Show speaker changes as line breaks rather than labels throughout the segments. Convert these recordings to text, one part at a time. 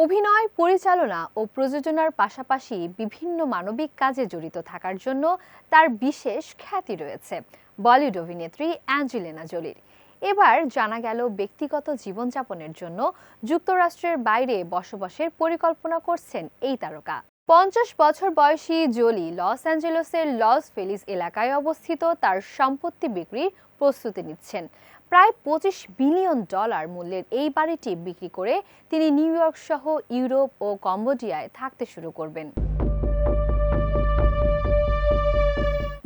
অভিনয়, পরিচালনা ও প্রযোজনার পাশাপাশি বিভিন্ন মানবিক কাজে জড়িত থাকার জন্য তার বিশেষ খ্যাতি রয়েছে বলিউড অভিনেত্রী অ্যাঞ্জেলিনা জোলির। এবার জানা গেল ব্যক্তিগত জীবনযাপনের জন্য যুক্তরাষ্ট্রের বাইরে বসবাসের পরিকল্পনা করছেন এই তারকা। 50 বছর বয়সী জোলি লস অ্যাঞ্জেলেসের লস ফেলিস এলাকায় অবস্থিত তার সম্পত্তি বিক্রির প্রস্তুতি নিচ্ছেন। প্রায় $25 বিলিয়ন মূল্যের এই বাড়িটি বিক্রি করে তিনি নিউ ইয়র্ক সহ ইউরোপ ও কম্বোডিয়ায় থাকতে শুরু করবেন।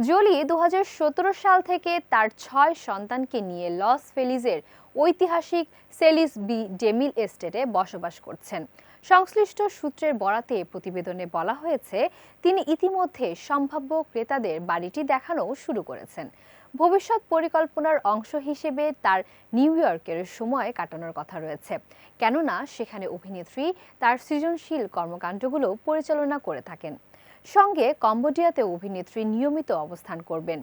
জোলি 2017 সাল থেকে তার 6 সন্তানকে নিয়ে লস ফেলিজের ঐতিহাসিক সেলিস বি ডেমিল এস্টেটে বসবাস করছেন। সংশ্লিষ্ট সূত্রের বরাতে প্রতিবেদনে বলা হয়েছে, তিনি ইতিমধ্যে সম্ভাব্য ক্রেতাদের বাড়িটি দেখানো শুরু করেছেন। ভবিষ্যৎ পরিকল্পনার অংশ হিসেবে তার নিউ ইয়র্কের সময় কাটানোর কথা রয়েছে, কেননা সেখানে অভিনেত্রী তার সৃজনশীল কর্মকাণ্ডগুলো পরিচালনা করে থাকেন। সঙ্গে কম্বোডিয়াতে অভিনেত্রী নিয়মিত অবস্থান করবেন।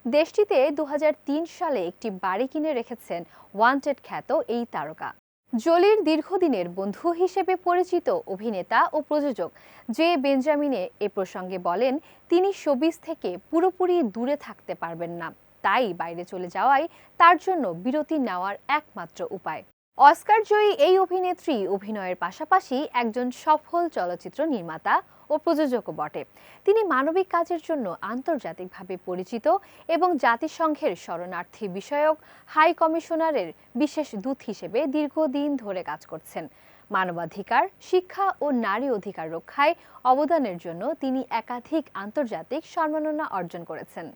দেশটিতে 2003 সালে একটি বাড়ি কিনে রেখেছেন ওয়ান্টেড খ্যাত এই তারকা। জোলির দীর্ঘদিনের বন্ধু হিসেবে পরিচিত অভিনেতা ও প্রযোজক জে বেঞ্জামিনে এ প্রসঙ্গে বলেন, তিনি শোবিজ থেকে পুরোপুরি দূরে থাকতে পারবেন না, তাই বাইরে চলে যাওয়াই তার জন্য বিরতি নেওয়ার একমাত্র উপায়। অস্কার জয়ী এই অভিনেত্রী অভিনয়ের পাশাপাশি একজন সফল চলচ্চিত্র নির্মাতা ও প্রযোজকও বটে। তিনি মানবিক কাজের জন্য আন্তর্জাতিকভাবে পরিচিত এবং জাতিসংঘের শরণার্থী বিষয়ক হাই কমিশনারের বিশেষ দূত হিসেবে দীর্ঘদিন ধরে কাজ করছেন। মানবাধিকার, শিক্ষা ও নারী অধিকার রক্ষায় অবদানের জন্য তিনি একাধিক আন্তর্জাতিক সম্মাননা অর্জন করেছেন।